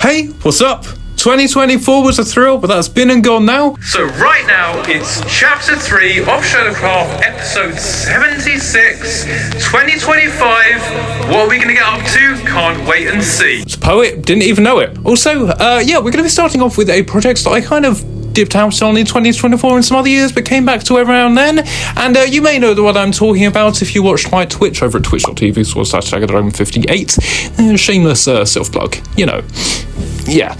Hey, what's up? 2024 was a thrill, but that's been and gone now. So right now, it's Chapter 3 of Sh4d0wCRAFT, Episode 76, 2025. What are we going to get up to? Can't wait and see. It's a poet, didn't even know it. Also, yeah, we're going to be starting off with a project that I kind of dipped out on in 2024 and some other years, but came back to every now and then. And you may know what I'm talking about if you watched my Twitch over at twitch.tv/Agadrome58. Shameless self-plug, you know. Yeah.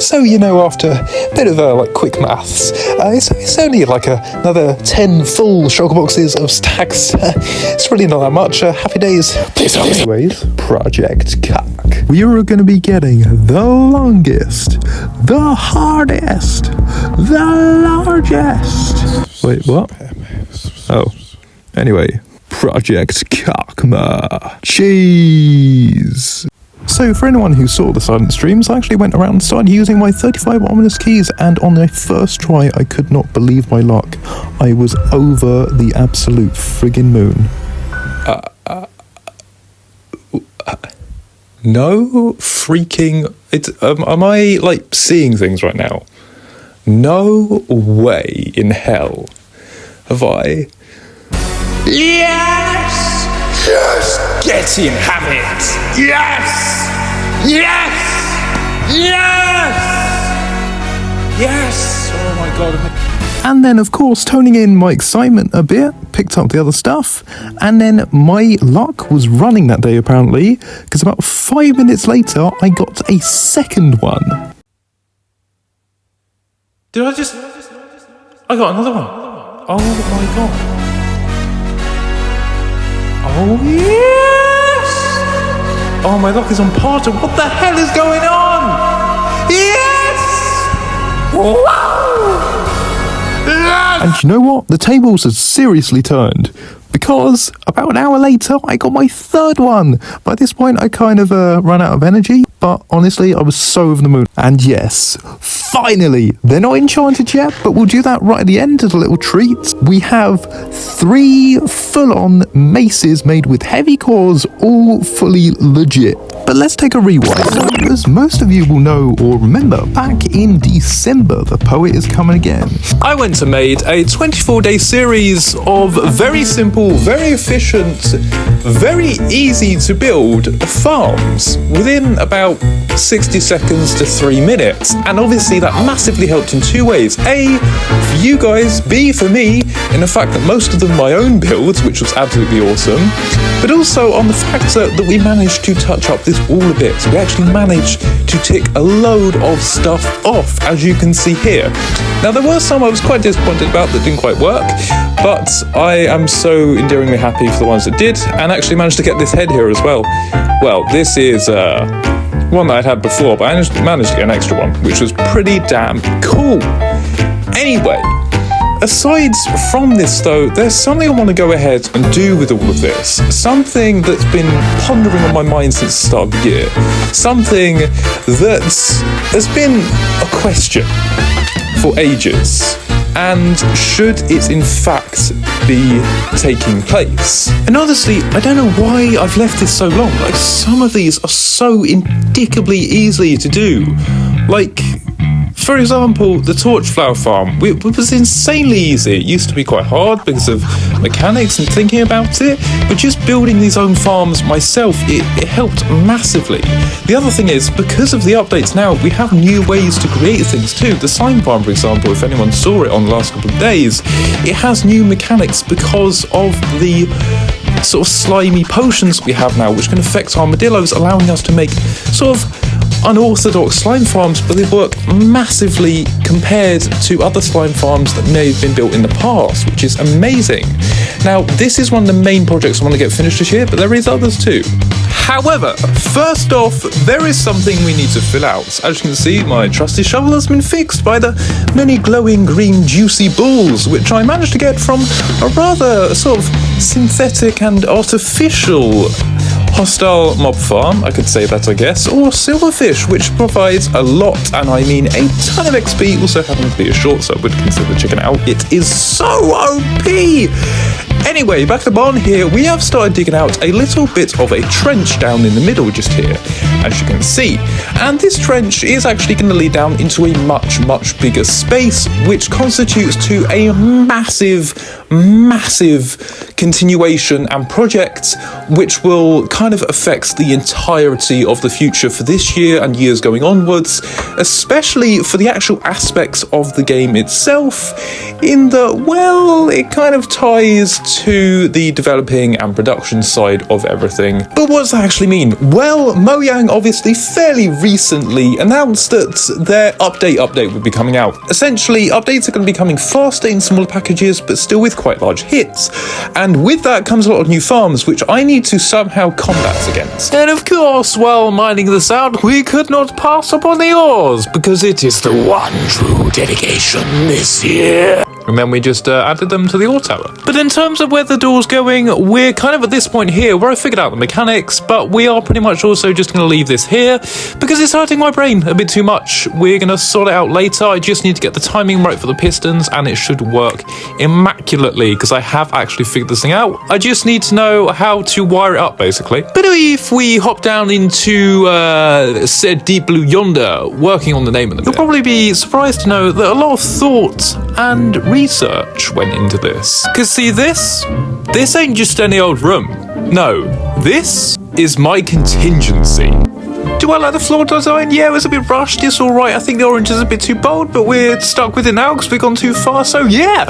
So, you know, after a bit of quick maths, it's only like another 10 full shulker boxes of stacks. It's really not that much. Happy days. Anyways, Project Cock. We are going to be getting the longest, the hardest, the largest. Wait, what? Oh. Anyway, Project Cockma. Cheese. So for anyone who saw the silent streams, I actually went around and started using my 35 ominous keys, and on the first try I could not believe my luck. I was over the absolute friggin' moon. No freaking... am I, like, seeing things right now? No way in hell have I... Yes! Yes! Get in, have it! Yes! Yes! Yes! Yes! Oh my god. And then, of course, toning in my excitement a bit, picked up the other stuff, and then my luck was running that day, apparently, because about 5 minutes later, I got a second one. Did I just... I got another one. Oh my god. Oh yes! Oh, my luck is on par to... What the hell is going on? Yes! Wow! Yes! And you know what? The tables had seriously turned, because about an hour later, I got my third one. By this point, I kind of run out of energy, but honestly, I was so over the moon. And yes, finally, they're not enchanted yet, but we'll do that right at the end as a little treat. We have 3 full-on maces made with heavy cores, all fully legit. But let's take a rewind. So, as most of you will know or remember, back in December, the poet is coming again. I went and made a 24-day series of very simple, very efficient, very easy to build farms within about 60 seconds to 3 minutes. And obviously that massively helped in 2 ways. A, for you guys, B, for me, in the fact that most of them my own builds, which was absolutely awesome, but also on the fact that we managed to touch up this wall a bit. So we actually managed to tick a load of stuff off, as you can see here. Now there were some I was quite disappointed about that didn't quite work, but I am so endearingly happy for the ones that did, and actually managed to get this head here as well. Well, this is one that I'd had before, but I managed to get an extra one, which was pretty damn cool. Anyway, aside from this though, there's something I want to go ahead and do with all of this. Something that's been pondering on my mind since the start of the year. Something that has been a question for ages. And should it in fact be taking place? And honestly, I don't know why I've left this so long. Like, some of these are so indicably easy to do. Like, for example, the torchflower farm. It was insanely easy. It used to be quite hard because of mechanics and thinking about it, but just building these own farms myself, it helped massively. The other thing is, because of the updates now, we have new ways to create things too. The slime farm, for example, if anyone saw it on the last couple of days, it has new mechanics because of the sort of slimy potions we have now, which can affect armadillos, allowing us to make sort of unorthodox slime farms, but they work massively compared to other slime farms that may have been built in the past, which is amazing. Now, this is one of the main projects I want to get finished this year, but there is others too. However, first off, there is something we need to fill out. As you can see, my trusty shovel has been fixed by the many glowing green juicy balls, which I managed to get from a rather sort of synthetic and artificial hostile mob farm, I could say that, I guess, or silverfish, which provides a lot, and I mean a ton of XP. Also happens to be a short, so I would consider checking it out. It is so OP! Anyway, back to the barn here, we have started digging out a little bit of a trench down in the middle just here, as you can see. And this trench is actually going to lead down into a much, much bigger space, which constitutes to a massive continuation and project, which will kind of affect the entirety of the future for this year and years going onwards, especially for the actual aspects of the game itself, in that, well, it kind of ties to the developing and production side of everything. But what does that actually mean? Well, Mojang obviously fairly recently announced that their update would be coming out. Essentially, updates are going to be coming faster in smaller packages, but still with quite large hits. And with that comes a lot of new farms, which I need to somehow combat against. And of course, while mining this out, we could not pass upon the ores, because it is the one true dedication this year. And then we just added them to the ore tower. But in terms of where the door's going, we're kind of at this point here where I figured out the mechanics, but we are pretty much also just going to leave this here because it's hurting my brain a bit too much. We're going to sort it out later. I just need to get the timing right for the pistons and it should work immaculately because I have actually figured this thing out. I just need to know how to wire it up, basically. But if we hop down into said deep blue yonder, working on the name of the minute, you'll probably be surprised to know that a lot of thought and research went into this. Because see, this ain't just any old room. No, this is my contingency. Do I like the floor design? Yeah, it was a bit rushed. It's alright. I think the orange is a bit too bold, but we're stuck with it now because we've gone too far, so yeah.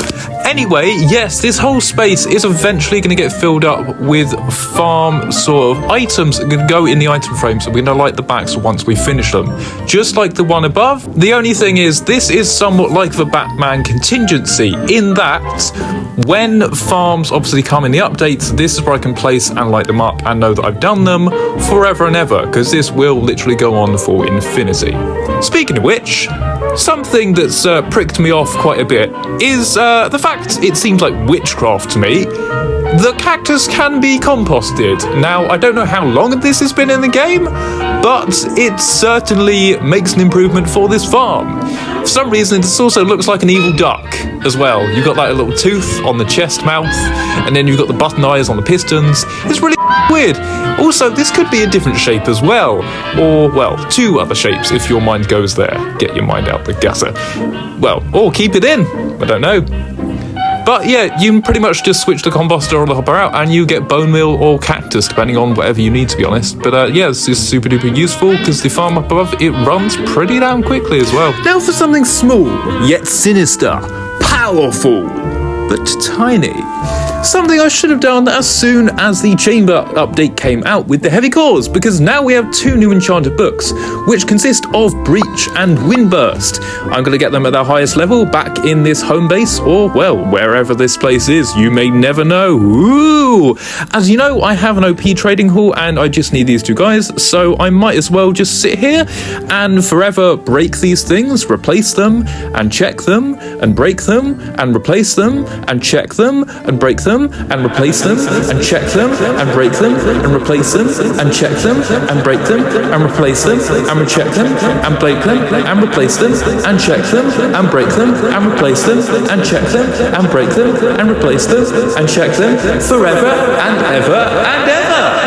Anyway, yes, this whole space is eventually going to get filled up with farm sort of items that are going to go in the item frame, so we're going to light the backs once we finish them. Just like the one above. The only thing is, this is somewhat like the Batman contingency, in that when farms obviously come in the updates, this is where I can place and light them up and know that I've done them forever and ever, because this will literally go on for infinity. Speaking of which, something that's pricked me off quite a bit is the fact it seems like witchcraft to me. The cactus can be composted. Now, I don't know how long this has been in the game, but it certainly makes an improvement for this farm. For some reason, this also looks like an evil duck as well. You've got like a little tooth on the chest mouth, and then you've got the button eyes on the pistons. It's really weird. Also, this could be a different shape as well. Or, well, two other shapes if your mind goes there. Get your mind out the gutter. Well, or keep it in. I don't know. But yeah, you can pretty much just switch the composter or the hopper out and you get bone meal or cactus, depending on whatever you need, to be honest. But yeah, this is super duper useful because the farm up above, it runs pretty damn quickly as well. Now for something small, yet sinister, powerful, but tiny. Something I should have done as soon as the chamber update came out with the heavy cores, because now we have 2 new enchanted books, which consist of Breach and Windburst. I'm going to get them at their highest level back in this home base, or, well, wherever this place is. You may never know. Ooh! As you know, I have an OP trading hall, and I just need these 2 guys, so I might as well just sit here and forever break these things, replace them, and check them, and break them, and replace them, and check them, and break them, and replace them, and check them, and break them, and replace them, and check them, and break them, and replace them, and recheck them, and break them, and replace them, and check them, and break them, and replace them, and check them, and break them, and replace them, and check them, forever and ever and ever.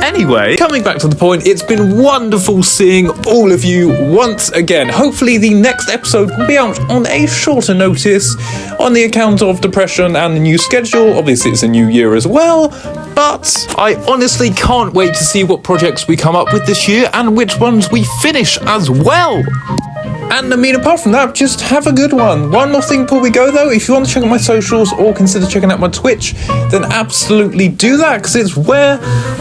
Anyway, coming back to the point, it's been wonderful seeing all of you once again. Hopefully the next episode will be out on a shorter notice on the account of depression and the new schedule. Obviously it's a new year as well, but I honestly can't wait to see what projects we come up with this year and which ones we finish as well. And I mean, apart from that, just have a good one. One more thing before we go, though. If you want to check out my socials or consider checking out my Twitch, then absolutely do that, because it's where,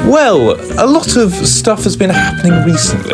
well, a lot of stuff has been happening recently.